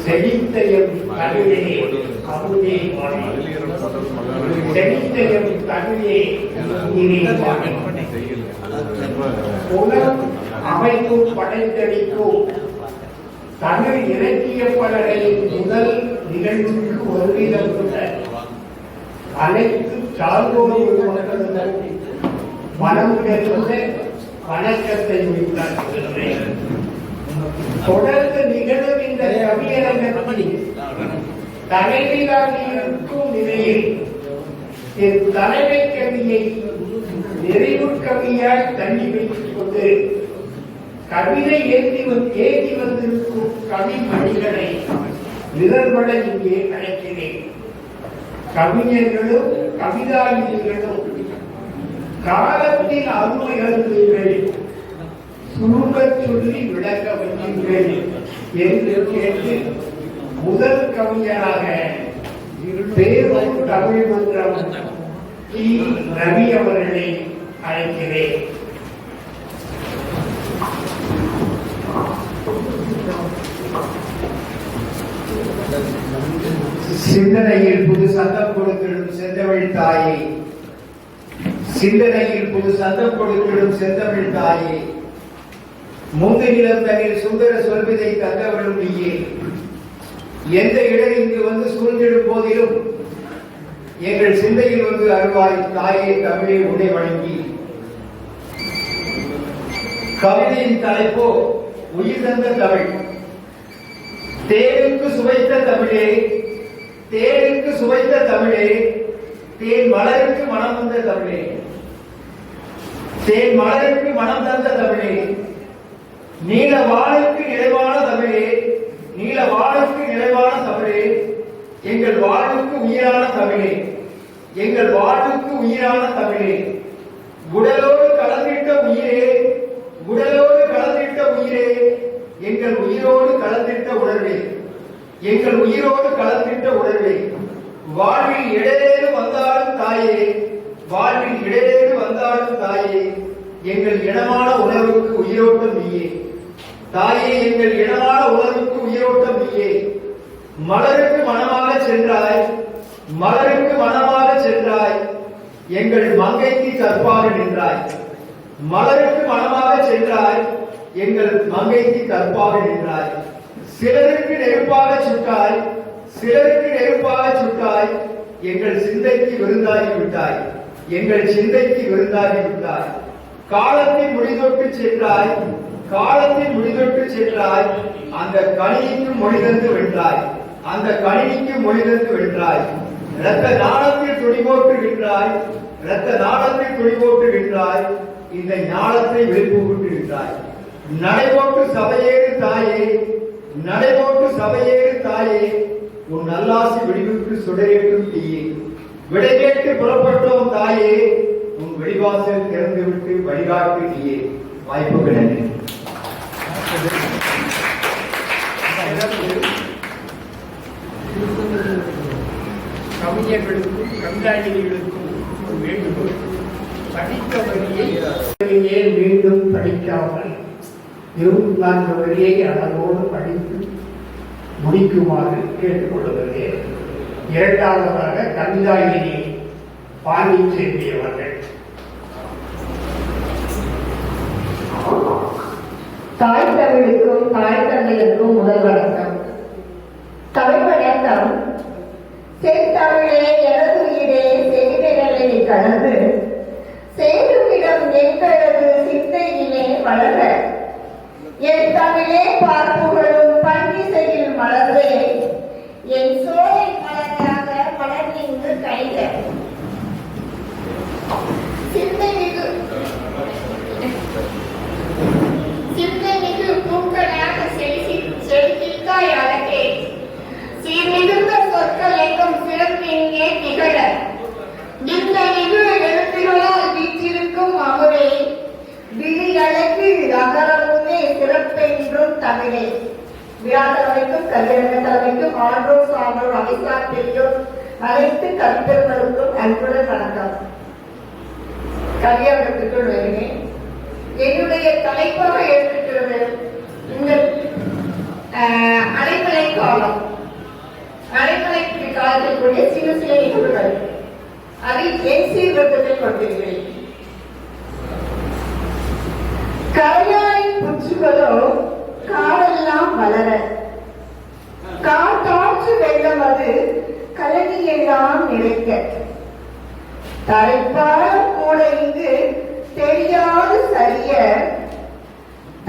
செழித்தையும் தமிழே அமுதே செழித்தையும் தமிழே உலகம் அமைக்கும் படைத்தளிக்கும் தமிழ் இலக்கிய பலகையின் முதல் நிகழ்வுக்கு வருகின்ற அனைத்து சார்போடு மக்களுடன் மனம் நிறைந்த வணக்கத்தை உண்டாக்குகின்றேன். தொடர்ந்து நிகழ்கின்ற கவியரங்கத்தில் தலைமையாக இருக்கும் நிலையில் என் தலைமை கவியை நிறைவு கவியாய் தள்ளி வைத்துக் கொண்டு கவிதை ஏற்றி வந்திருக்கும் கவி மணிகளை நிரல்பட இங்கே அழைக்கிறேன். கவிஞர்களும் கவிதாளிகளும் காலத்தின் அருமைகள் சுருங்கச் சொல்லி விளக்க வைக்கின்றேன் என்று கேட்டு முதல் கவிஞராக பேரூர் தமிழ் மன்றம் டி. ரவி அவர்களை அழைக்கிறேன். சிந்தனையில் புது சந்தம் கொடுத்திடும் செந்தமிழ் தாயே, சிந்தனையில் புது சந்தம் கொடுத்திடும் செந்தமிழ் தாயே, முந்து நிலம் தனில் சுந்தர சொல்வதை தந்தவளும் நீயே. எந்த இடம் இங்கு வந்து சூழ்ந்திடும் போதிலும் எங்கள் சிந்தையில் வந்து அருவாய் தாயே தமிழை உடை வழங்கி. கவிதையின் தலைப்போ உயிர் தந்த தமிழ். தேனுக்கு சுவைத்த தமிழே, தேனுக்கு சுவைத்த தமிழே, தேன் மலருக்கு மனம் தந்த தமிழே, தேன் மலருக்கு மனம் தந்த தமிழே, நீல வானுக்கு நிறைவான தமிழே, நீல வானுக்கு நிறைவான தமிழே, எங்கள் வாழ்வுக்கு உயிரான தமிழே, எங்கள் வாழ்வுக்கு உயிரான தமிழே, உடலோடு கலந்திட்ட உயிரே, உடலோடு கலந்திட்ட உயிரே, எங்கள் உயிரோடு கலந்திட்ட உணர்வே, எங்கள் உயிரோடு கலந்திட்ட உணர்வே, வாழ்வில் இடையேறு வந்தாலும் தாயே, வாழ்வில் இடையேறு வந்தாலும் தாயே, எங்கள் இனமான உணர்வுக்கு உயிரோட்டம் நீயே, தாயே எங்கள் இனமான உணர்வுக்கு உயிரோட்டம் நீயே. மலருக்கு மனமாக சென்றாய், மலருக்கு மனமாக சென்றாய், எங்கள் மங்கைக்கு கற்பாக நின்றாய், மலருக்கு மனமாக சென்றாய், எங்கள் மங்கைக்கு கற்பாக நின்றாய். சிலருக்கு நெருப்பாக சுட்டாய், சிலருக்கு நெருப்பாக சுட்டாய், எங்கள் சிந்தைக்கு விருந்தாகி விட்டாய், எங்கள் சிந்தைக்கு விருந்தாகி விட்டாய். காலத்தின் முடிதொட்டு சென்றாய், காலத்தின் முடிதொட்டு சென்றாய், அந்த கணினிக்கு மொழிதந்து வென்றாய், அந்த கணினிக்கு மொழிதந்து வென்றாய். இரத்த நாளத்தில் துணிபோட்டு வின்றாய், இரத்த நாளத்தில் துணிபோட்டு வின்றாய், இந்த ஞானத்தை வெளிப்பூட்டு வின்றாய். நடைபோட்டு சபையேறு தாயே, நடைபோட்டு சபையேறு தாயே, உன் நல்லாசி விடிவுக்கு சுடரேற்றும் தீயே. விடை கேட்டு புறப்பட்டோம் தாயே, உன் வெளிவாசல் திறந்து விட்டு வழிகாட்டு நீயே. வாய்ப்புகள் நன்றி. கவிஞர்களுக்கும் கவிதாளிகளுக்கும் வேண்டுகோள், படித்த வரியை மீண்டும் படிக்காமல் 24 வரியை அளவோடு படித்து முடிக்குமாறு கேட்டுக்கொள்வதே. இரண்டாவதாக கவிதாயினி பாண்டிச்சேரி அவர்கள். தாய் தமிழுக்கும் தாய் தந்தைகளுக்கும் முதல் வணக்கம். தமிழ் வணக்கம். செந்தமிழே எனதுயிரே செவிகளை கலந்து சேருமிடம் எங்களது சிந்தையிலே வளர, என் தமிழே பார்ப்புகளும் பன்னிசையில் மலர்ந்தே, என் சோலை மலராக மலர்ந்து கைத சிந்தைமிகு பூக்களாக செழித்தாய் அழகே. சீர்மிகுந்த சொற்கள் எங்கும் சிறப்பிங்கே திகழ, இந்த மிகு எழுத்துகளால் வீற்றிருக்கும் அமுதே, விழி அழகு அகரமுமே சிறப்பென்றும் தமிழே. விழா தலைமைக்கும் கல்வியரங்க தலைமைக்கும் ஆன்றோர் சான்றோர் அமைசார் பெரியோர் அனைத்து கவிஞர்களுக்கும் அன்புடன் வணக்கம். கல்வியரங்கத்துக்குள் வருகிறேன். என்னுடைய தலைப்பாக ஏற்றிருக்கிறது இந்த பாகம். அடைமலை காலத்தில் கூடிய சில சில நிகழ்வுகள். அதில் என் சீர்திருத்தத்தை கொடுத்திருக்கிறேன். கரையாயின் புற்றுகளோ காடெல்லாம் வளர, காட்டாற்று வெள்ளம் அது கலனியெல்லாம் நிறைக்க, தலைப்பாரம் கூட இங்கு தெரியாது சரிய,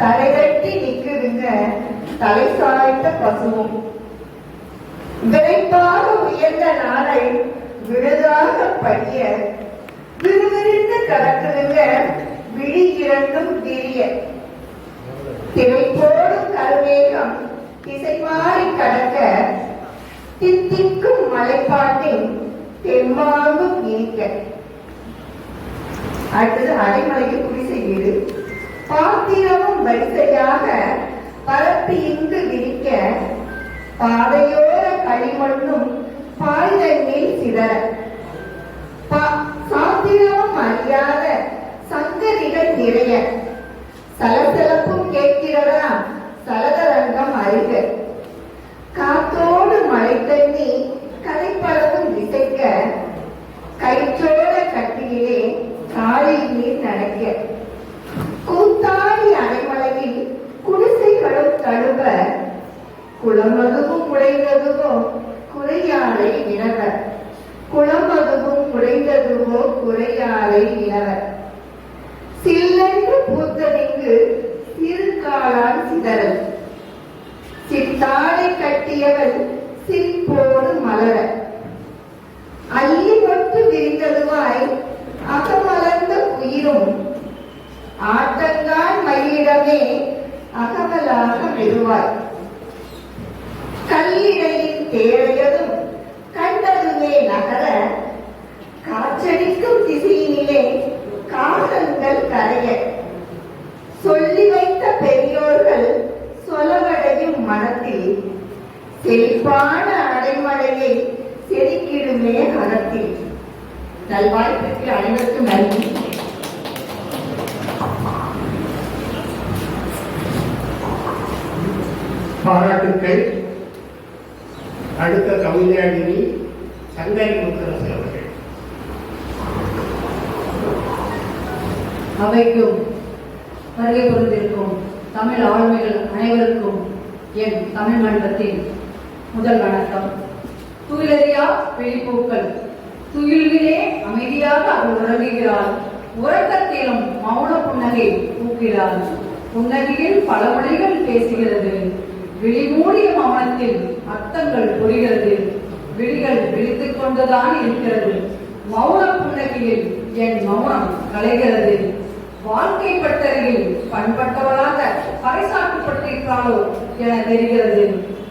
தலைகட்டி நிக்குதுங்க தலை சாய்த்த பசுவும். விரைப்பாக உயர்ந்த நாளை விழுதாக படிய, விறுவிறுந்து கடக்குதுங்க விழி இரண்டும் விரிய. திரைப்போடும் கருவேகம் திசை மாறி கடக்க, தித்திக்கும் மலைப்பாட்டின் தெம்மாங்கும் இனிக்க. அடுத்தது அடைமலையில் குடிசை வீடு. பாத்திரமும் வரிசையாக பரப்பி இங்கு விரிக்க, பாதையோர களிமண்ணும் பாய்தண்ணில் சிதற, சாத்திரமும் அறியாத சங்கதிகள் நிறைய, சலசலப்பும் கேட்கிறதா சலதரங்கம் அருக. காத்தோடு மழை தண்ணி கலைப்பளவும் திசைக்க, கயிற்றோட கட்டிலே காலை நீர் நடக்க. கூத்தாடி அடைமலையில் குடிசைகளும் தழுவ, குளமதுவும் உடைந்ததுவோ குறையாலை வினவ, குளமதுவும் உடைந்ததுவோ குறையாலை வினவ. சில்லென்று பூத்ததிங்கு சிறுகாலான் சிதறல், சித்தாடை கட்டியவள் சிரிப்போடு மலர, அள்ளி மொட்டு விரிந்ததுவாய் அகமலர்ந்த உயிரும், ஆட்டங்கான் மயிலிடமே அகவலாக மெதுவாய். கல்லிடையின் தேவையதும் கண்டதுமே நகர, காற்றடிக்கும் திசையினிலே காகங்கள் கரைய, சொல்லி வைத்த பெரியோர்கள் சொலவடையும் மனத்தில், செழிப்பான அடைமழையை செதுக்கிடுமே அகத்தில். நல்வாய்ப்பிற்கு அனைவருக்கும் நன்றி. பாராட்டுக்கள். அடுத்த கவிஞானினி சங்கரி முத்தரசு அவர்கள். அவைக்கும் வருகை புரிந்திருக்கும் தமிழ் ஆளுமைகள் அனைவருக்கும் என் தமிழ் மன்றத்தின் முதல் வணக்கம். துயிலறியா வெளிப்பூக்கள் துயில்விலே அமைதியாக அவள் உறங்குகிறாள், உறக்கத்திலும் மௌன புன்னகை பூக்கிறாள். புன்னகையில் பல மொழிகள் பேசுகிறது, விழிமூடிய மௌனத்தில் அர்த்தங்கள் புரிகிறது. விழிகள் விழித்துக் கொண்டுதான் இருக்கிறது, மௌன புன்னகையில் என் மௌனம் கலைகிறது. வாழ்க்கை பட்டறையில் பண்பட்டவளாக பறைசாற்றப்பட்டிருக்கிறாளோ என தெரிகிறது.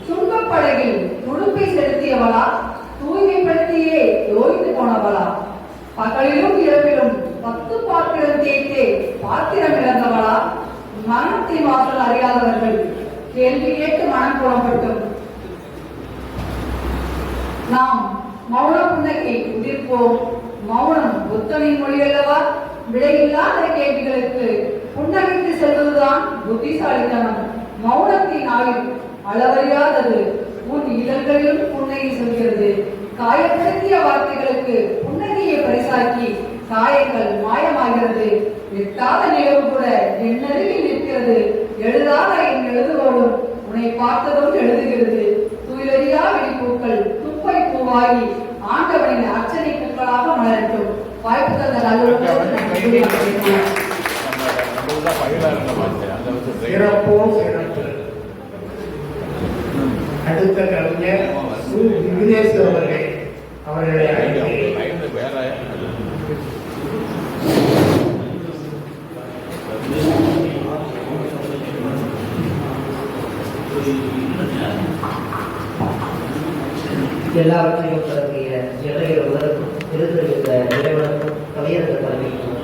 சுங்கப்படகில் துடுப்பை செலுத்தியவளா, தூய்மைப்படுத்தியே யோகித்து போனவளா, பகலிலும் இரவிலும் 10 பாத்திரம் தேய்த்தே பாத்திரம் இழந்தவளா, மனத்தின் வாசல் அறியாதவர்கள் கேள்வி கேட்டு மனம் புறப்பட்டும் நாம் மௌன புன்னகை உதிர்ப்போம். மௌனம் புத்தனின் மொழி அல்லவா? விடையில்லாத கேள்விகளுக்கு புன்னகைத்து செல்வதுதான் புத்திசாலித்தனம். மௌனத்தின் ஆயுள் அளவறியாதது, உன் இதழ்களிலும் புன்னகை சொல்கிறது. காயப்படுத்திய வார்த்தைகளுக்கு புன்னகையை பரிசாக்கி காயங்கள் மாயமாகிறது. எட்டாத நிலவு கூட என் அருகில் நிற்கிறது, எழுதாத என் எழுதுகோளும் உன்னை பார்த்ததும் எழுதுகிறது. துயிலறியா வெளிப்பூக்கள் துப்பை பூவாகி ஆண்டவனின் அர்ச்சனை பூக்களாக மலரட்டும். வாய்ப்பு தந்த சிறப்போ சிறப்பு. அடுத்த கவிஞர் விக்னேஷ் அவர்கள். அவர்களை எல்லாவற்றையும் தொடங்கிய இளைய உலகம் இருந்திருந்த இறைவனுக்கும் கவியரங்க தலைமைக்கும்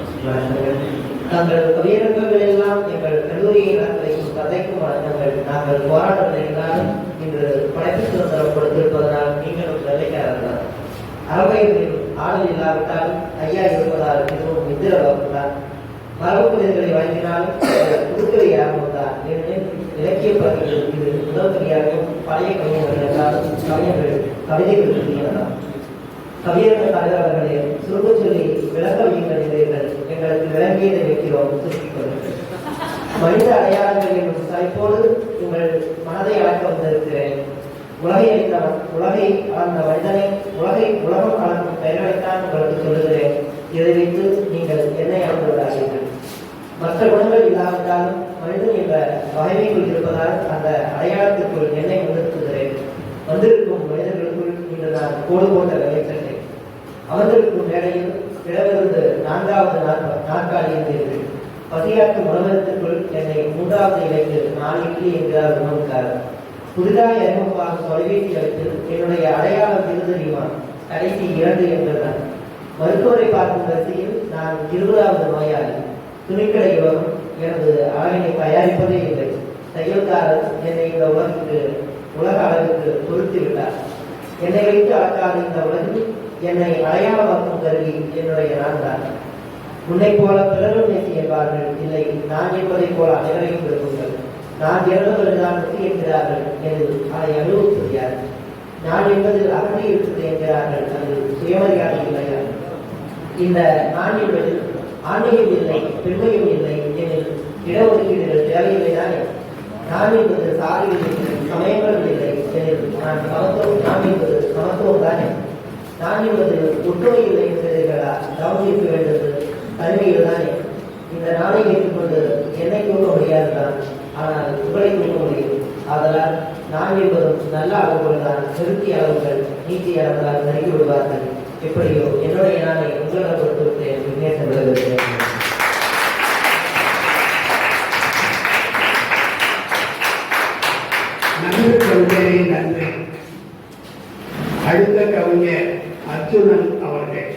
தங்கள் கவியரங்கங்கள் எல்லாம் எங்கள் கல்லூரியை நடத்துவதற்கும் கதைக்கும் வழக்கங்கள் நாங்கள் போராட்டத்தினாலும் இன்று படைப்பு சுதந்திரம் கொடுத்திருப்பதனால் நீங்களும் வெள்ளைக்காரர்கள். அறவைகளில் ஆடல் இல்லாவிட்டாலும் ஐயா இருப்பதால் மிகவும் இந்திரவாக்குதான். மரபு புரிதல்களை வழங்கினாலும் புதுக்கவை ஆரம்பம்தான். ஏனெனில் இலக்கிய பகுதியில் இது முதல் கவியாகவும் பழைய கவிஞர்கள் எல்லாரும் கவிதைகள் எழுதியவர்கள். கவியரங்க தலைவர்களே, சுருக்க சொல்லி விளக்க வையுங்கள். எங்களுக்கு விளங்கியதை வைக்கிறோம் சுருக்கிக் கொள்ளுங்கள். மனித அடையாளங்கள் என்னும் தலைப்போடு உங்கள் மனதை அளக்க வந்திருக்கிறேன். உலகை அளந்த மனிதனை உலகம் அளக்கும் பெயர்களைத்தான் உங்களுக்கு சொல்லுகிறேன். இதை வைத்து நீங்கள் என்னை அளந்து விடாதீர்கள். மற்ற குணங்கள் இல்லாவிட்டாலும் மனிதன் என்ற வகைமைக்குள் இருப்பதால் அந்த அடையாளத்திற்குள் என்னை முன்னிறுத்துகிறேன். வந்திருக்கும் மனிதர்களுக்குள் இன்று நான் கோடு போட்ட விளைச்சட்டை அமர்ந்திருக்கும் வேளையில் இடமிருந்து 4வது நாற்காலி இருந்தீர்கள். பசியாற்றும் உணவகத்திற்குள் என்னை 3வது இலைக்கு 4 இட்லி என்கிறார் உணவுக்காரர். புதிதாக அறிமுகமாக தொலைபேசி அளித்து என்னுடைய அடையாளம் எது தெரியுமா? கடைசி 2 என்றார். மருத்துவரை பார்க்கும் வரிசையில் நான் 20வது நோயாளி. துணிக்கடை யோகம் எனது அளவினை தயாரிப்பதே இல்லை. தையல்காரர் என்னை இந்த உலக அளவுக்கு பொருத்தி விட்டார். என்னை வைத்து அளக்காத இந்த உலகில் என்னை அடையாளமாக்கும் கருவி என்னுடைய நான் தான். உன்னை போல பிறரும் நேசி என்பார்கள். இல்லை, நான் என்பதை போல அனைவரையும் விரும்புங்கள். நான் இறந்தவர்கள்தான் முத்தி என்கிறார்கள். எனது அதை அனுபவிக்கிறார். நான் என்பதில் அகற்றி இருக்கிறது என்கிறார்கள். அது சுயமரியாதை இல்லையா? இந்த நான் என்பதில் ஆண்மையும் இல்லை, பெண்மையும் இல்லை எனில் இடஒதுக்கீடுகள் தேவையில்லை தானே? நான் என்பது சாதிகள் இல்லை, சமயங்களும் இல்லை எனில் நான் என்பது சமத்துவம் தானே? நான் என்பது ஒற்றுமை இல்லை என்கிறீர்களா? கவனிக்க வேண்டியது தனிமையில் தானே? இந்த நாளை ஏற்றுக்கொண்டு என்னை தூக்க முடியாதுதான், ஆனால் உங்களை தூக்க முடியும். ஆதலால் நான் என்பதும் நல்ல அளவுகள் தான். நிறுத்திய அளவுகள் நீட்டி அளவுகளால் நறுக்கி விடுவார்கள். எப்படியோ என்னுடைய நாளை உங்களிடம் கொடுத்து விட்டேன். விக்னேசன் விளைவிக்கிறேன். நன்றி கவிஞரே, நன்றி. அடுத்த கவிஞர் அர்ஜுனன் அவர்கள்.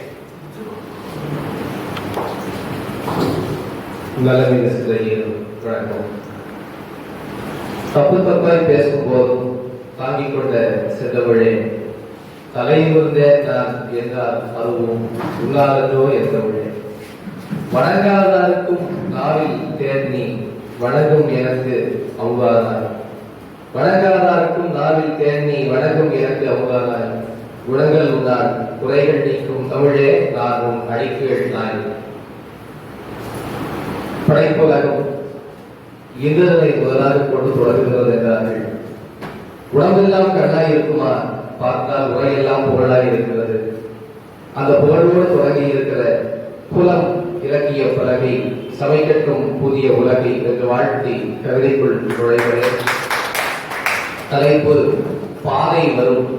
வணக்கம். தப்பாய் பேசும் போதும் தாங்கிக் கொண்ட சென்றவழே, தலையுந்தே நான் என்றால் அதுவும் உள்ளாதோ என்றவழே. வணங்காதாருக்கும் நாவில் தேர் நீ வணங்கும் எனக்கு அவுகாதாய். வணங்காதாருக்கும் நாவில் தேர் நீ வணங்கும் எனக்கு அவுகாதாய். குணங்கள் உண்டான் குறைகள் நீக்கும் தமிழே, நான் உன் அடிக்கீழ் நாய். படைப்புலகம் இந்திரனை முதலாக கொண்டு தொடங்குகிறது என்றார்கள். உடம்பெல்லாம் கண்ணாய் இருக்குமா? பார்த்தால் உரையெல்லாம் புகழாய் இருக்கிறது. அந்த புகழோடு தொடங்கி இருக்கிற புலம் இலக்கிய பலகை சமைக்கட்டும் புதிய உலகை என்று வாழ்த்தி கவிதைக்குள் நுழைவதே. தலைப்பு பாதை வரும்.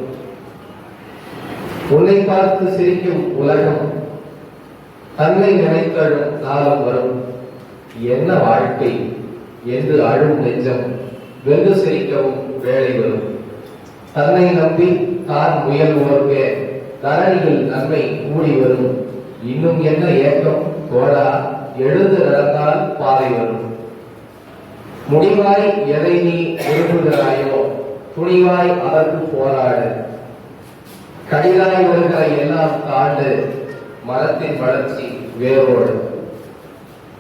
உன்னை பார்த்து சிரிக்கும் உலகம் தன்னை நினைத்தழும் காலம் வரும். என்ன வாழ்க்கை என்று அழும் நெஞ்சம் வென்று சிரிக்கவும் வேலை வரும். தன்னை நம்பி தான் முயல்வோர்க்க தரணியில் நன்மை கூடி வரும். இன்னும் என்ன ஏக்கம் தோழா, எழுந்து நடந்தால் பாதை வரும். முடிவாய் எதை நீ விரும்புகிறாயோ துணிவாய் அதற்கு போராடு. கடிதாய் வருகிற எல்லாம் தாண்டு மரத்தின் வளர்ச்சி வேரோடு.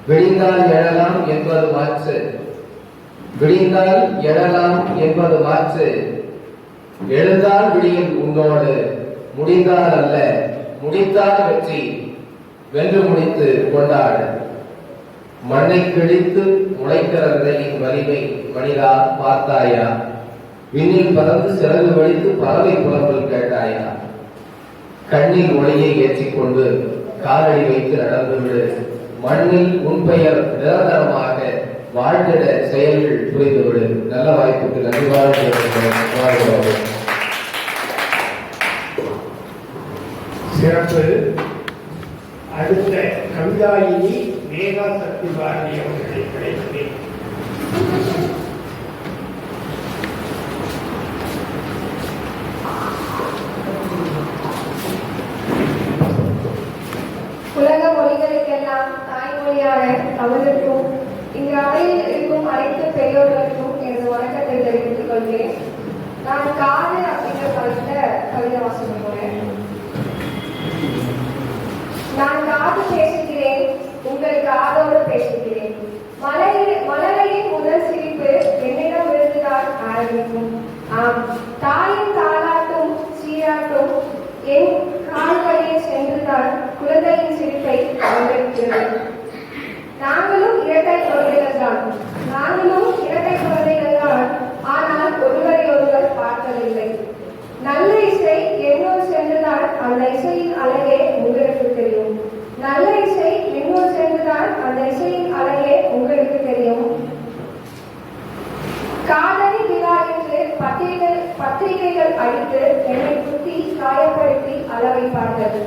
விடிந்தால் எழலாம் என்பது மாற்று. விடிந்தால் எழலாம் என்பது மாற்று. எழுந்தால் விடியும் உன்னோடு. முடிந்தால் அல்ல, முடித்தால் வெற்றி. வென்று முடித்து கொண்டாடு. மண்ணை கிழித்து முளைக்கிற விதையின் வலிமை மனிதா பார்த்தாயா? விண்ணில் பறந்து சிறகு வலித்து பறவை புலம்பல் கேட்டாயா? கண்ணில் ஒளியை ஏற்றிக்கொண்டு காலடி வைத்து நடந்து விடு. மண்ணில் உன் பெயர் நிரந்தரமாக வாழ்ந்திட செயல்கள் புரிந்துவிடு. நல்ல வாய்ப்புக்கு நன்றி. சிறப்பு. அடுத்த கவிதாயினி மேகா சக்தி பாரதி அவர்களை கிடைக்கிறேன். உலக மொழிகளுக்கெல்லாம் தாய்மொழியான தமிழுக்கும் இங்கு அவையில் இருக்கும் அனைத்து பெரியோர்களுக்கும் எனது வணக்கத்தை தெரிவித்துக் கொள்கிறேன். நான் காது அப்படிங்கிற படத்துல கவிதை வாசிக்க போறேன். நான் காது பேசுகிறேன், உங்கள் காதோடு பேசுகிறேன். மலரையின் முதல் சிரிப்பு என்னிடம் இருந்துதான் அறிவிக்கும். ஆம், தாயின் தாளாட்டும் சீராட்டும் என் கால் வழியே சென்றுதான் குழந்தையின் சிரிப்பை அனுபவிக்கிறது. நாங்களும் இரட்டை குழந்தைகள் தான், ஆனால் ஒருவரை ஒருவர் பார்த்ததில்லை. நல்ல இசை என்னோடு சென்றுதான் அந்த இசையின் அழகே உங்களுக்கு தெரியும். நல்ல இசை என்னோடு சென்றுதான் அந்த இசையின் அழகே உங்களுக்கு தெரியும். காதலி விழா என்று பத்திரிகைகள் அடித்து என்னை குத்தி காயப்படுத்தி அளவைப்பார்கள்.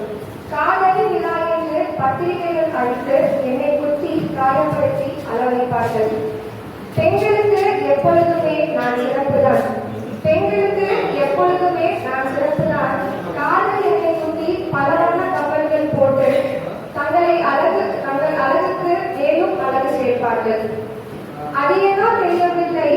காதலி விழா என்று பத்திரிகைகள் அடித்து என்னை குத்தி காயப்படுத்தி அளவைப்பார்கள். பெண்களுக்கு எப்பொழுதுமே நான் சிறப்புதான். காதல் என்னை குத்தி பல வண்ண கப்பல்கள் போட்டு தங்கள் அழகுக்கு மேலும் அழகு சேர்ப்பார்கள். அது ஏதோ தெரியவில்லை.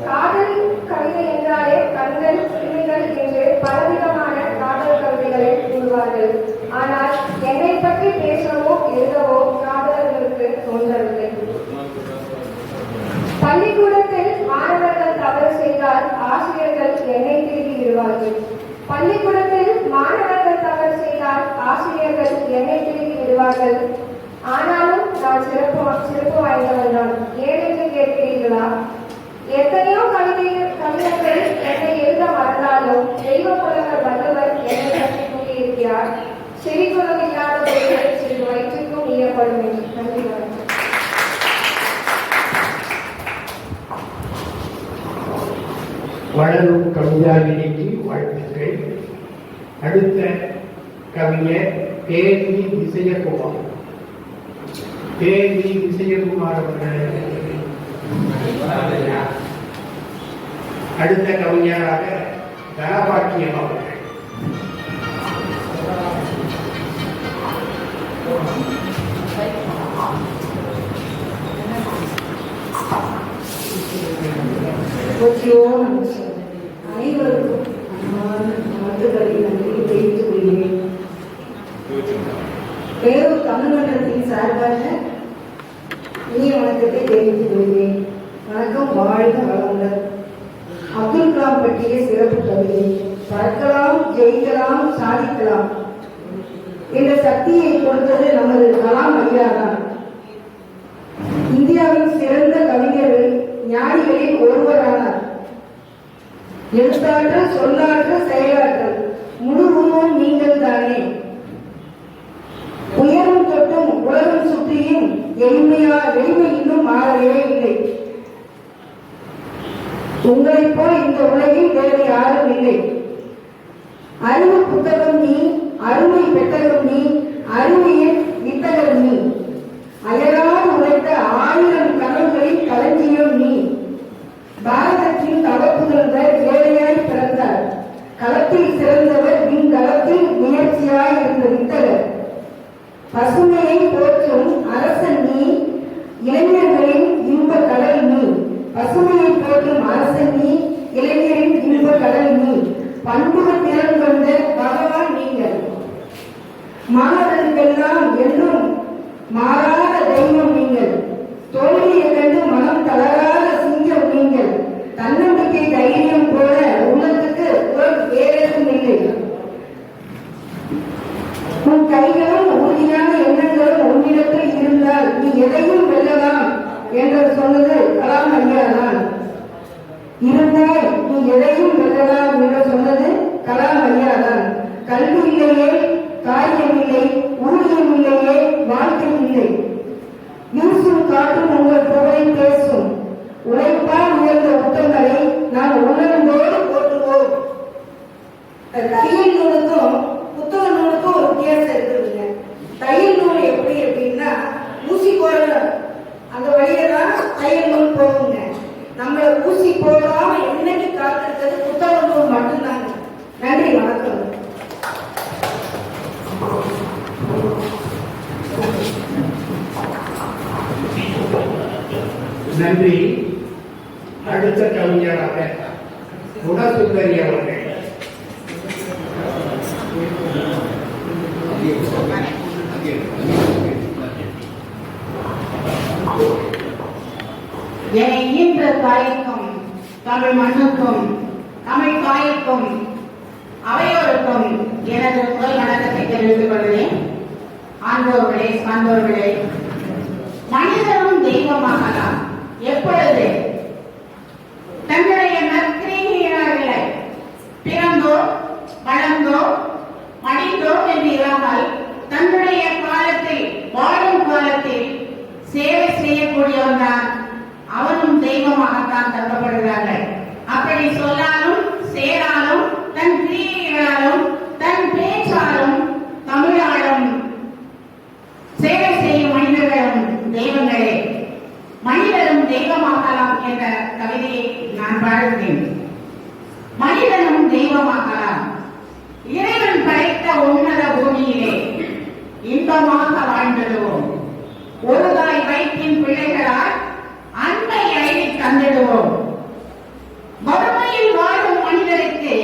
காதல் கவிதை என்றாலே கண்கள் கிளிகள் என்று பலவிதமான காதல் கவிதைகளை கூறுவார்கள். ஆனால் என்னை பற்றி பேசவோ எழுதவோ காதலர்களுக்கு தோன்றவில்லை. பள்ளிக்கூடத்தில் மாணவர்கள் தவறு செய்தால் ஆசிரியர்கள் என்னை திரும்பி விடுவார்கள். ஆனாலும் நான் சிறப்பு வாய்ந்தவன் தான். ஏனென்று கேட்கிறீர்களா? எத்தனையோ கவிஞர்கள் என்னை எழுத மறந்தாலும் தெய்வ புலவர் வள்ளுவர் என்னை பற்றி கூறியிருக்கிறார். செவிக்குறவு இல்லாத பொருட்கள் சிறு வயிற்றுக்கும் ஈயப்படும் என்று. நன்றி. வளரும் கவிதாவினைக்கு வாழ்த்துக்கள். அடுத்த கவிஞர் தேனி விஜயகுமார். தேனி விஜயகுமார் அவர்கள் அடுத்த கவிஞராக தனபாக்கியம் அவர்கள். அனைவருக்கும் வாழ்த்துக்களை நன்றி தெரிவித்துக் கொள்கிறேன். பேரூர் தமிழ்மன்றத்தின் சார்பாக இனிய வணக்கத்தை தெரிவித்துக் கொள்கிறேன். வணக்கம், வாழ்க வளமுடன். அப்துல் கலாம் பற்றிய சிறப்பு கவிதை. பறக்கலாம், ஜெயிக்கலாம், சாதிக்கலாம் என்ற சக்தியை கொடுத்தது நமது கலாம் ஐயாதான். இந்தியாவின் சிறந்த கவிஞர்கள் ஞானிகளில் ஒருவரானார். எழுத்தாற்றல், சொல்லாற்றல், செயலாற்றல் முழுவதும் நீங்கள் தானே. உயரும் தொட்டும் உலகம் சுற்றியும் எளிமை இன்னும் மாறவே இல்லை. உங்களைப் போல் இந்த உலகில் வேறு யாரும் இல்லை. அறிவு புத்தகம் நீ, அருமை பெட்டகம் நீ, அறிவியல் வித்தகம் நீ. அயராது உழைத்த 1000 கனவுகளின் களஞ்சியம் நீ. பாரதத்தின் தவப்புதல்வர் ஏழையாய் பிறந்தார். களத்தில் சிறந்தவர் விண்கலத்தில் முயற்சியாய் இருந்த வித்தகர். பசுமையை போற்றும் அரசன் நீ, இளைஞர்களின் இன்ப கடல் நீ. பசுமையை போற்றும் அரசன் நீ, இளைஞரின் இன்ப கடல் நீ. பண்புக திறன் கொண்ட பகவான் நீங்கள். மாணவர்களுக்கெல்லாம் என்றும் மாறாத தெய்வம் நீங்கள். தோல்வியை கண்டு மனம் தளராத சிங்கம் நீங்கள். தன்னம்பிக்கை தைரியம் போல உள்ளத்துக்கு வேறெதுவும் இல்லை. உன் கைகளும் உறுதியான எண்ணங்களும் உன்னிடத்தில் இருந்தால் நீ எதையும் வெல்லலாம் என்று சொன்னது கலாம் ஐயாதான். இருந்தால் நீ எதையும் வெல்லலாம் என்று சொன்னது கலாம் ஐயாதான். கல்வி இல்லையே காரியம் இல்லை, ஊதியம் இல்லையே வாழ்க்கை இல்லை. வீசும் காற்றும் உங்கள் புகழை பேசும். உழைப்பால் உயர்ந்த உத்தங்களை நான் உணர்ந்தோடு போற்றுவோம். தையல் நூலுக்கும் புத்தக நூலுக்கும் ஒரு வித்தியாசம் இருக்குதுங்க. தையல் நூல் எப்படி அப்படின்னா ஊசி போற அந்த வழியில தான் தையல் நூல் போகுங்க. நம்மள ஊசி போடாம என்னைக்கு காத்திருக்கிறது புத்தக நூல் மட்டும்தாங்க. நன்றி, வணக்கம். நன்றி. அடுத்த கவிஞராக குணசுந்தரி அவர்கள். என்னை ஈன்ற தாய்க்கும் தமிழ் மண்ணுக்கும் தமிழ் தாய்க்கும் அவையோருக்கும் எனது முதல் வணக்கத்தை தெரிவித்துக் கொள்கிறேன். ஆண்டோர்களே, சான்றோர்களே, மனிதனும் தெய்வமாகலாம் எப்பொழுது தன்னுடைய நற்கிரியினாலே பிறந்தோ வளர்ந்தோ மடிந்தோ என்று இராமல் தன்னுடைய காலத்தில் வாழும் காலத்தில் சேவை செய்யக்கூடியவன் தான் அவனும் தெய்வமாகத்தான் கருதப்படுகிறார்கள். அப்படி சொல்லாலும் சேராலும் தன் கிரியைகளாலும் தன் பேச்சாலும் தமிழாலும் சேவை செய்யும் மனிதர்களும் தெய்வங்களே. மனிதனும் தெய்வமாகலாம் என்ற கவிதையை நான் பாடுகிறேன். மனிதனும் தெய்வமாகலாம். இறைவன் படைத்த உன்னத பூமியிலே இன்பமாக வாழ்ந்திடுவோம். ஒரு தாய் வயிற்றின் பிள்ளைகளால் அன்பை அள்ளி தந்திடுவோம். வறுமையில் வாழும் மனிதருக்கு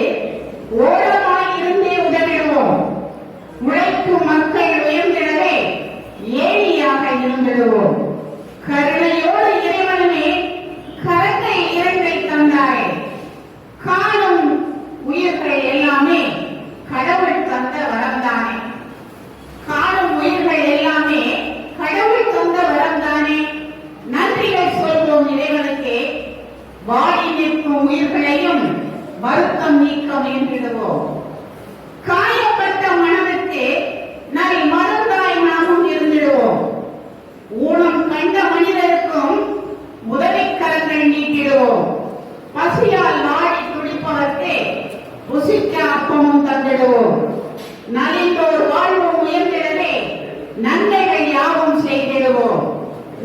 ஓரமாய் இருந்தே உதவிடுவோம். உழைக்கும் மக்கள் உயர்ந்திடவே ஏணியாக இருந்திடுவோம். கருணையோடு இறைவனுமே கரத்தை இரண்டை தந்தாய். காணும் உயிர்கள் எல்லாமே கடவுள் தந்த வரம்தானே. காணும் உயிர்கள் எல்லாமே கடவுள் தந்த வரம்தானே. நன்றிகள் சொல்வோம் இறைவனுக்கு. வாடி நிற்கும் உயிர்களையும் வருத்தம் நீக்க முயன்றிடுவோம். காயப்பட்ட மனதுக்கு நல் மருந்தாய் நாமும் இருந்திடுவோம். ஊனம் கண்ட மனிதருக்கும் உதவிக்கரங்கள் நீட்டிடுவோம். பசியால் வாடி துடிப்பவர்க்கு ருசிக்க அப்பமும் தந்திடுவோம். நலிந்தோர் வாழ்வும் உயர்ந்திடவே நன்மைகள் யாவும் செய்திடுவோம்.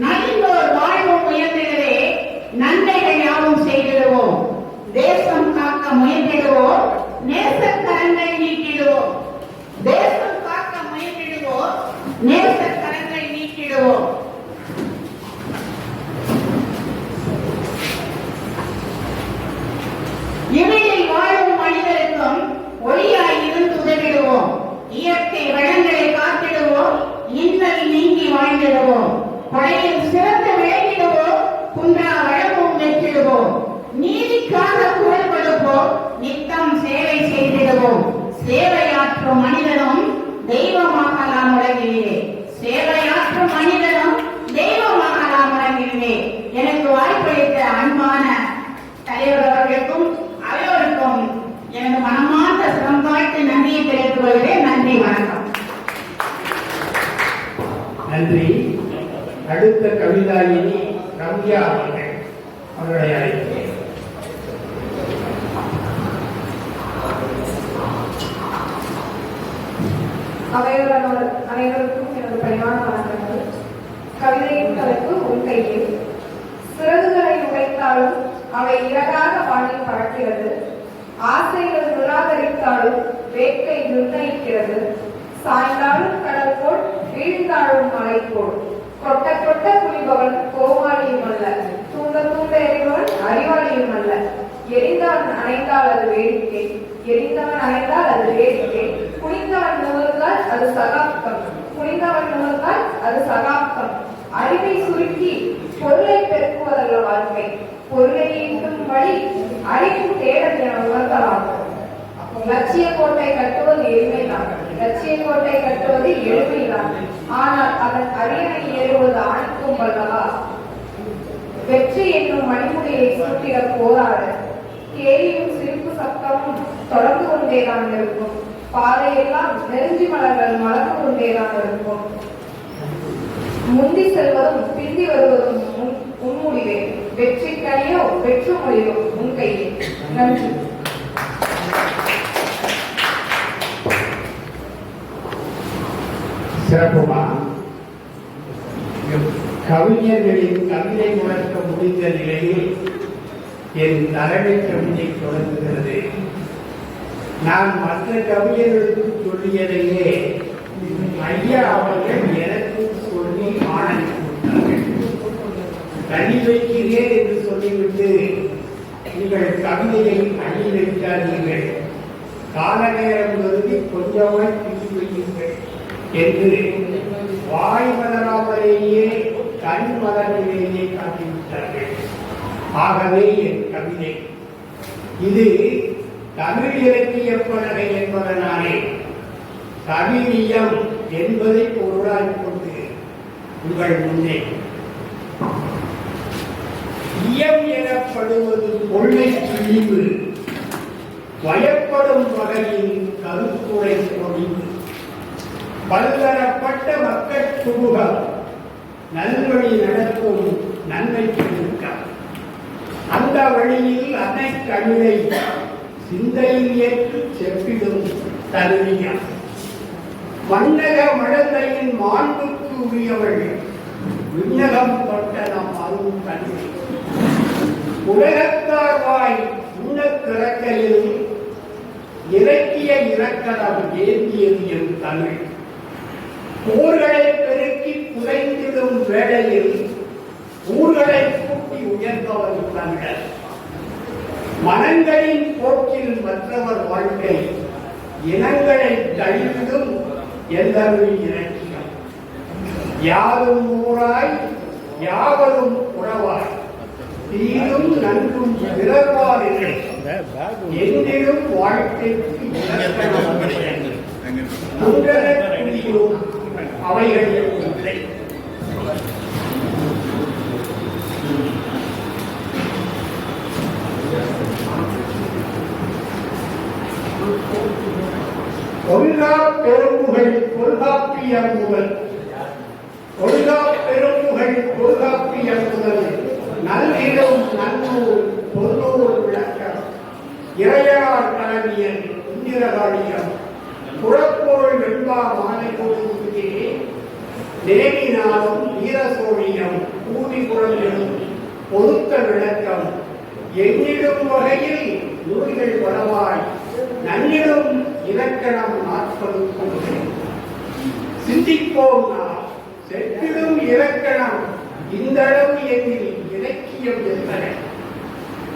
நலிந்தோர் வாழ்வும் உயர்ந்திடவே நன்மைகள் யாவும் செய்திடுவோம். தேசம் காக்க முயன்றிடுவோம். நேசக்கரங்கள் நீட்டிடுவோம். தேசம் காக்க முயன்றிடுவோம். நேசக்கரங்கள் நீட்டிடுவோம். இருளில் வாழும் மனிதருக்கும் ஒளியாய் இருந்து உதவிடுவோம். இயற்கை வளங்களை காத்திடுவோம். இன்னல் நீங்கி வாழ்ந்திடுவோம். கொடையில் சிறந்து விளங்கிடுவோம். குன்றா வளமும் வெற்றிடுவோம். நீதிக்காக குரல் கொடுப்போம். நித்தம் சேவை செய்திடுவோம். சேவையாற்றும் மனிதனும் தெய்வமாகலாம் உலகிலே. சேவையாற்றும் மனிதனும் தெய்வமாகலாம் உலகிலே. எனக்கு வாய்ப்பளித்த அன்பான தலைவர் அவர்களுக்கும் அனைவருக்கும் எனது மனமார்ந்த சிறந்தாழ்த்து நன்றியை தெரிவித்துக் கொள்கிறேன். நன்றி, வணக்கம். நன்றி. அடுத்த கவிதாயினி ரம்யா அவர்களை அழைக்கிறேன். அனைவருக்கும் எனது பணிவான வணக்கங்கள். கவிதையின் தலைப்பு உன் கையில். சிறகுகளை உடைத்தாலும் அவை இறகாக வானில் பறக்கிறது. ஆசைகள் நிராகரித்தாலும் வேட்கை நிர்ணயிக்கிறது. சாய்ந்தாலும் கடல் போல் வீழ்ந்தாலும் மலை போல் கொட்ட கொட்ட குளிபவன் கோமாளியும் அல்ல. தூண்ட தூண்ட எறிபவன் அறிவாளியும் அல்ல. எரிந்தவன் அணைந்தால் அது வேடிக்கை. எரிந்தவன் அணைந்தால் அது வேடிக்கை. குனிந்தவன் நிமிர்ந்தால் அது சகாப்தம். குனிந்தவன் நிமிர்ந்தால் அது சகாப்தம். அறிவை சுருக்கி பொருளை பெருக்குவதல்ல வாழ்க்கை. பொருளை ஈட்டும் வழி அறிவும் தேடல் என உணர்த்தலாம். லட்சிய கோட்டை கட்டுவது எளிமைதான். லட்சிய கோட்டை கட்டுவது எளிமைதான். ஆனால் அதன் அரியணை ஏறுவது ஆணிக்கும் அல்லவா. வெற்றி என்னும் மணிமுடியை சூட்டிட போராட கேலியும் சிரிப்பு சத்தமும் தொடர்ந்து கொண்டேதான் இருக்கும். பாதையெல்லாம் நெருஞ்சி மலர்கள் மலர்ந்து கொண்டேதான் இருக்கும். முந்தி செல்வதும் பிந்தி வருவதும் உன்முடிவே. வெற்றி கனியோ வெற்று மொழியோ உன் கையில். நன்றி. சிறப்புமா. கவிஞர்களின் கவிதை முழக்க முடிந்த நிலையில் என் தலைமை கவிதை தொடங்குகிறது. நான் மற்ற கவிஞர்களுக்கு சொல்லியதையே ஐயா அவர்கள் எனக்கு சொல்லி ஆணையிட்டார்கள். தனி வைக்கிறேன் என்று சொல்லிவிட்டு நீங்கள் கவிதையை அணி வைக்காதீர்கள், கால நேரம் கருதி கொஞ்சமாய் பிடி வையுங்கள் என்று வாய் மலராமலேயே கண் மலரிலேயே காட்டிவிட்டார்கள். ஆகவே என் கவிதை இது தமிழ் இலக்கிய பலகை என்பதனாலே கவினியம் என்பதை பொருளாய் கொண்டு உங்கள் முன்னே இயம் எனப்படுவது கொள்ளை பிழிவு, வயப்படும் வகையில் கருத்துரை பொழிவு, பல்தரப்பட்ட மக்கள் குமுகம், நல்வழி நடக்கும் நன்மை பெருக்கம், அந்த வழியில் அன்னை தமிழை சிந்தையில் ஏற்று செப்பிடும் தருவியம், மன்னக மழந்தையின் மாண்புக்கு உரியவள் விண்ணகம் தொட்ட நம் அருள் கல்வி, உலகத்தார்வாய் உண்ணக் கிடக்கையில் இலக்கிய இலக்கணம் ஏந்தியது என் தமிழ், போர்களை பெருக்கி புதைந்திடும் வேளையில் ஊர்களை கூட்டி உயர்ந்தவர் தமிழர், மனங்களின் போக்கில் மற்றவர் வாழ்க்கை இனங்களை தழுவிடும் எந்தமிழ் இலக்கியம், யாரும் ஊராய் யாவரும் உறவாய் தீரும் நன்றும் பிறர்வார் இல்லை என்றிலும் வாழ்க்கைக்கு இலக்கணம் குடியும் அவைகள் இல்லை. ஒழுங்கா பெரும்புகள் தொல்காப்பியம் முதல், ஒழுங்கா பெரும்புகள் தொல்காப்பியம் முதல், நல்கிடும் நன்னூல் தொன்னூல் விளக்கம், இறையனார் கலவியல் இந்திரகாளியம், புறப்பொருள் வெண்பா மாலை கொடுத்தே தேவினாலும் வீரசோழியம் கூடி குரல்களும் பொருத்த விளக்கம், எண்ணிடும் வகையில் நூல்கள் வளவாய் நன்னிடும் இலக்கணம் 40 கொண்டு சிந்திப்போம் நாம் செட்டிடும் இலக்கணம் இந்தளவு எண்ணில் இலக்கியம் என்பன,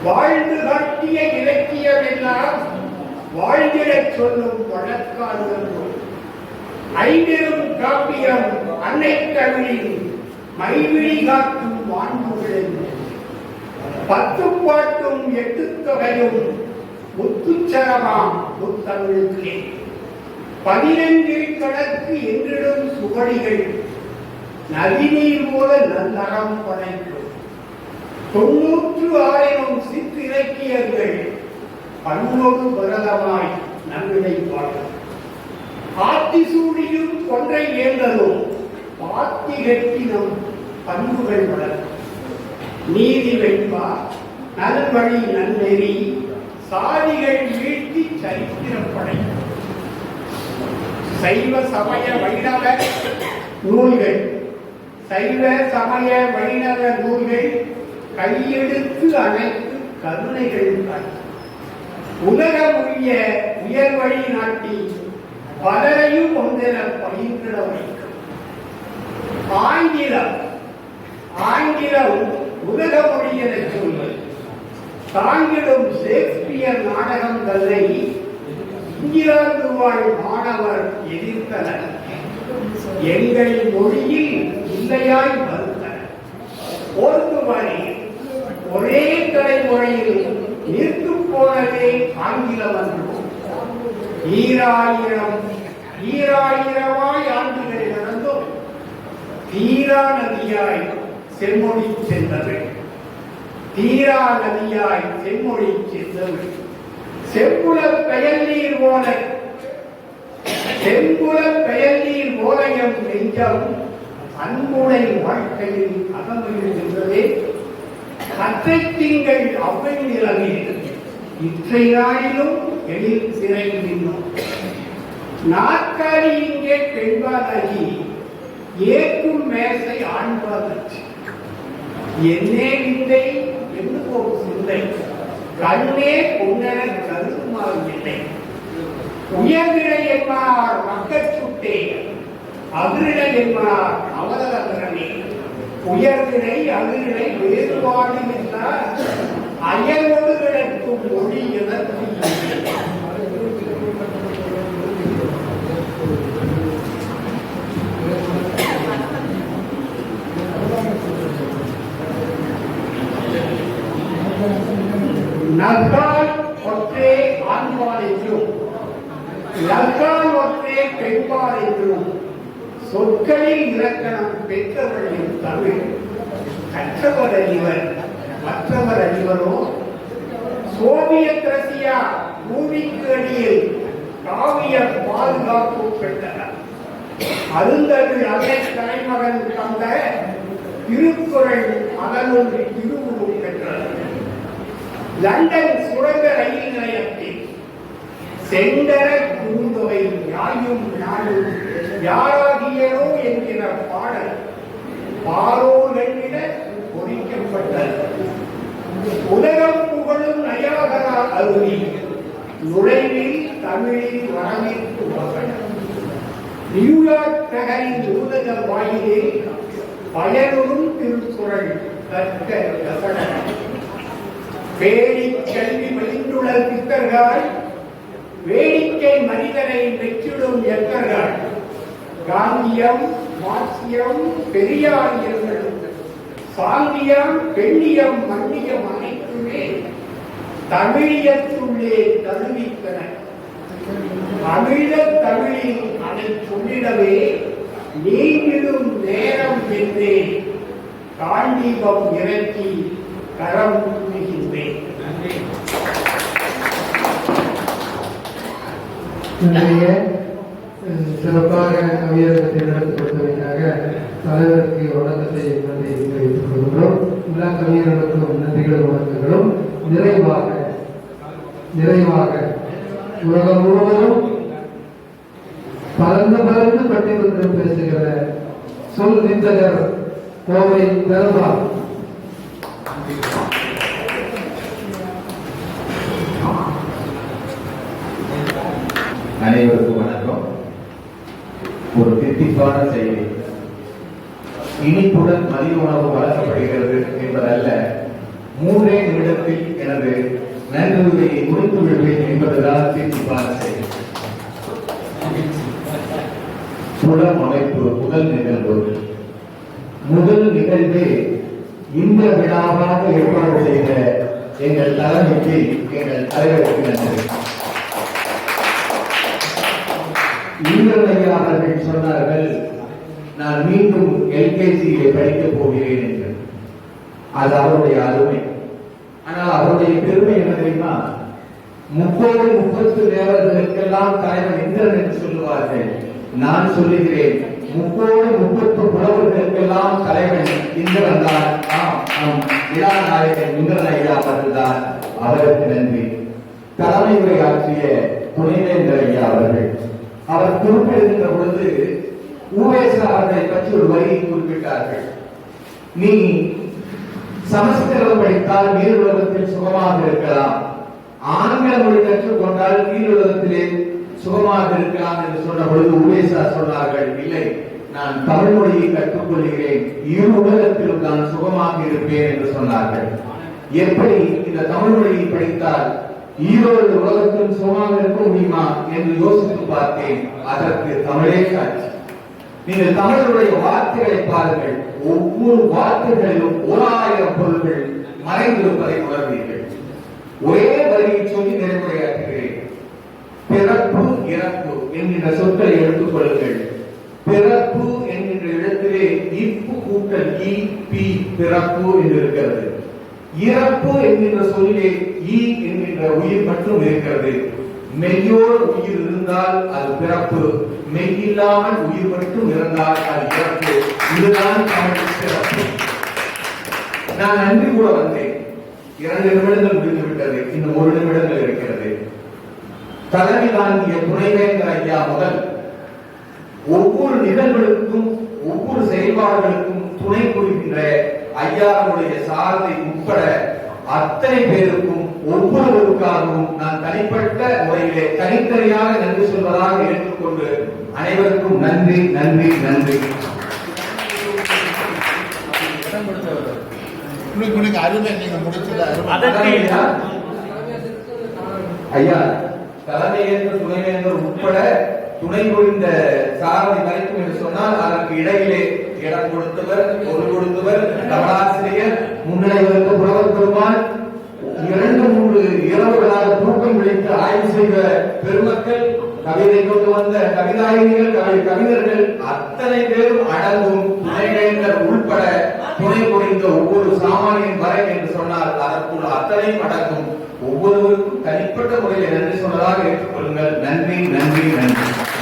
வாழ்ந்து காட்டிய இலக்கியம் எல்லாம் வாழ்ந்திடச் சொல்லும் வழக்காடுகள், ஐந்திரும் காப்பியம் அன்னை தமிழின் மைவிழி காக்கும் மாண்புகளின், 10 பாட்டும் 8 தொகையும் முத்துச்சரமாம் முத்தமிழுக்கே, 15 கணக்கு என்றிடும் சுவடிகள் நதிநீர் போல நல்லறம் படைக்கும், 96 சிற்றிலக்கியங்கள் பன்னோடு பரதமாய் நன்விடை பாடும், ஆத்திசூடியும் கொன்றை ஏந்ததும் பாத்தி கட்டினும் பண்புகள் வளர்க்கும், நீதி வெண்பா நல்வழி நன்னெறி சாதிகள் வீழ்த்தி சரித்திரம் படைக்கும், சைவ சமய வைணவ நூல்கள், சைவ சமய வைணவ நூல்கள் கையெடுத்து அனைத்து கருணைகள் காட்டும், உலக உரிய உயர்வழி நாட்டி பலரையும் ஒன்றென பயின்ற வைக்கும், ஆங்கிலம் உலக மொழி என சொல்வது தாங்கிடும் ஷேக்ஸ்பியர் நாடகங்களை இங்கிலாந்து வாழ் மாணவர் எதிர்த்தனர், எங்கள் மொழியில் இல்லையாய் மறுத்தனர், ஓர்ந்து வரை ஒரே தலைமுறையில் நிற்று போனதே ஆங்கிலம் அன்று, ஈராயிரமாய் ஆண்டுகள் நடந்தும் தீரா நதியாய் செம்மொழி சென்றவள், தீரா நதியாய் செம்மொழி சென்றவள், செம்புல பெயல் நீர் ஓலையம் நெஞ்சம் அன்புடை வாழ்க்கையில் அகமகிழ்கின்றதே, கற்றை திங்கள் அவை நிலவில் இற்றை நாளிலும் எழில் சிறை நின்றோம், நாற்காலி இங்கே பெண்பாலாகி ஏற்கும் மேசை ஆண்பாலாச்சு, என்னே விந்தை என்று ஒரு சிந்தை கண்ணே பொன்னென கருதுமாறு இல்லை, உயர்நிலை என்பார் மக்கள் சுட்டே அகிரிடை என்பார் அவரதரனே, உயர்நிலை அகிரிடை வேறுபாடு என்றால் அயல்வோடு கிடைக்கும் மொழி எதற்கு நகா லக்கால் ஒற்றே ஆண்பால் என்றும் லக்கால் ஒற்றே பெண்பால் என்றும் சொற்களில் இலக்கணம் பெற்றவர்களின் தமிழ் கற்றவர் அறிவர் மற்றவர் அறிவரோ. சோவியத் ரஷ்யா பூமிக்கு அடியில் காவிய பாதுகாப்பு பெற்றனர். அருந்தமிழ் அன்னை தலைமகன் தந்த திருக்குறள் அதனொன்று திருவுரு பெற்றது. லண்டன் சுரங்க ரயில் நிலையத்தில் செண்டர குறுந்தொகை யாயும் நாடும் யாராகியனோ என்கிற பாடல் பாரோலென்னிட பொறிக்கப்பட்டது. உலகம் புகழும் நயாகரா அருவி நுழைவில் தமிழில் வரவேற்பு வசனம். நியூயார்க் நகரின் நூலக வாயிலில் பயனுறும் திருக்குறள் கற்க வசனம். வேடி கல்வி மலிந்துள்ள பித்தர்கள் வேடிக்கை மனிதனை வெற்றிடும் எத்தர்கள். காந்தியம் மார்க்சியம் பெரியாரியர்களும் சாந்தியம் பெண்ணியம் மன்னியம் அனைத்துமே தமிழியத்துள்ளே தழுவித்தன. தமிழ தமிழில் அதை சொல்லிடவே நீங்கிடும் நேரம் என்றே காண்டீபம் இறக்கி கரம் கூறுகின்றேன். இன்றைய சிறப்பாக கவியரங்கத்தை நடத்தி கொடுத்ததற்காக தலைவருக்கு வணக்கத்தை நன்றி தெரிவித்துக் கொள்கிறோம். எல்லா கவியர்களுக்கும் நன்றிகளும் வணக்கங்களும். நிறைவாக உலகம் முழுவதும் பறந்து பட்டிமன்றம் பேசுகிற சொல் நிந்தகர் கோவை தர்மா அனைவருக்கும் வணக்கம். ஒரு தித்திப்பான செய்தி. இனிப்புடன் மதிய உணவு வழங்கப்படுகிறது என்பதல்ல, 3 நிமிடத்தில் எனது நன்றியை முடித்து விடுவேன் என்பதுதான் தித்திப்பான செய்தி. புலம் அமைப்பு முதல் நிகழ்வே இந்த விழாவாக ஏற்பாடு செய்த எங்கள் தலைமைக்கு, எங்கள் தலைவருக்கு நன்றி. அவர்கள் சொன்னார்கள், நான் மீண்டும் எல்கேஜியிலே படிக்கப் போகிறேன் என்று. அது அவருடைய அருமை. ஆனால் அவருடைய பெருமை என்ன தெரியுமா? 30 தேவர்களுக்கெல்லாம் தலைவர் இந்திரன் என்று சொல்லுவார்கள். நான் சொல்லுகிறேன், 30 புலவர்களுக்கெல்லாம் தலைவன் இந்திரன் தான். இளநாயகன் இந்திரன் ஐயா அவர்கள்தான். அவருக்கு நன்றி. தலைமை உரையாற்றிய துணைவேந்தர் ஐயா அவர்கள், அவர் குறிப்பிடுகின்ற பொழுது ஊவேசா அவர்களை பற்றி ஒரு வரியை குறிப்பிட்டார்கள். நீ சமஸ்கிருதம் படித்தால் நீருலகத்தில் சுகமாக இருக்கலாம், ஆங்கில மொழி கற்றுக்கொண்டால் நீருலகத்திலே சுகமாக இருக்கலாம் என்று சொன்ன பொழுது ஊவேசா சொன்னார்கள், இல்லை, நான் தமிழ் மொழியை கற்றுக்கொள்கிறேன், இரு உலகத்திலும் நான் சுகமாக இருப்பேன் என்று சொன்னார்கள். எப்படி இந்த தமிழ் மொழியை படித்தால் ஈரோடு உலகத்திலும் சுகமாக இருக்க முடியுமா என்று யோசித்து பார்த்தேன். அதற்கு தமிழே சாட்சி. நீங்கள் தமிழுடைய வார்த்தைகளை பாருங்கள். ஒவ்வொரு வார்த்தைகளிலும் 1000 பொருள்கள் மறைந்திருப்பதை உணர்வீர்கள். ஒரே வரியை சொல்லி நிறைவுரையாற்றுகிறேன். பிறப்பு இறப்பு என்கின்ற சொற்களை எடுத்துக் கொள்ளுங்கள். பிறப்பு என்கின்ற இடத்திலே இப்பு கூட்டல் இ பி பிறப்பு என்று இருக்கிறது. இறப்பு என்கின்ற சொல்லிலே ஈ என்கின்ற உயிர் மட்டும் இருக்கிறது. மெய்யோடு உயிர் இருந்தால் அது பிறப்பு, மெய்யில்லாமல் உயிர் மட்டும் இருந்தால் அது இறப்பு. இதுதான் தமிழ் சிறப்பு. நான் நன்றி கூட வந்தேன். 2 நிமிடங்கள் முடிந்து விட்டது. இன்னும் 1 நிமிடங்கள் இருக்கிறது. தலைமை தாங்கிய துணைவேந்தர் ஐயா முதல் ஒவ்வொரு நிகழ்வுகளுக்கும் ஒவ்வொரு செயல்பாடுகளுக்கும் துணை புரிகின்ற ஐயாவுடைய சாரதை உட்பட அத்தனை பேருக்கும் ஒவ்வொருவருக்காகவும் நான் தனிப்பட்ட முறையிலே தனித்தனியாக நன்றி சொல்வதாக ஏற்றுக்கொண்டு அனைவருக்கும் நன்றி நன்றி நன்றி. ஐயா தலைமையேற்ற துணைவேந்தர் உட்பட துணை புரிந்த சாரதி வரைக்கும் என்று சொன்னால் அதற்கு இடையிலே இடம் கொடுத்தவர், பொருள் கொடுத்தவர், தமிழாசிரியர், முன்னிலை வகுத்த புலவர் பெருமாள், 2, 3 இரவுகளாக தூக்கம் விழித்து ஆய்வு செய்த பெருமக்கள், கவிதை கொண்டு வந்த கவிதாயினிகள், கவிஞர்கள் அத்தனை பேரும் அடங்கும் துணைவேந்தர் உள்பட துணை புரிந்த ஒவ்வொரு சாமானியன் வரை என்று சொன்னால் அதற்குள் அத்தனையும் அடங்கும். ஒவ்வொருவருக்கும் தனிப்பட்ட முறையில் நன்றி சொன்னதாக ஏற்றுக்கொள்ளுங்கள். நன்றி, நன்றி, நன்றி.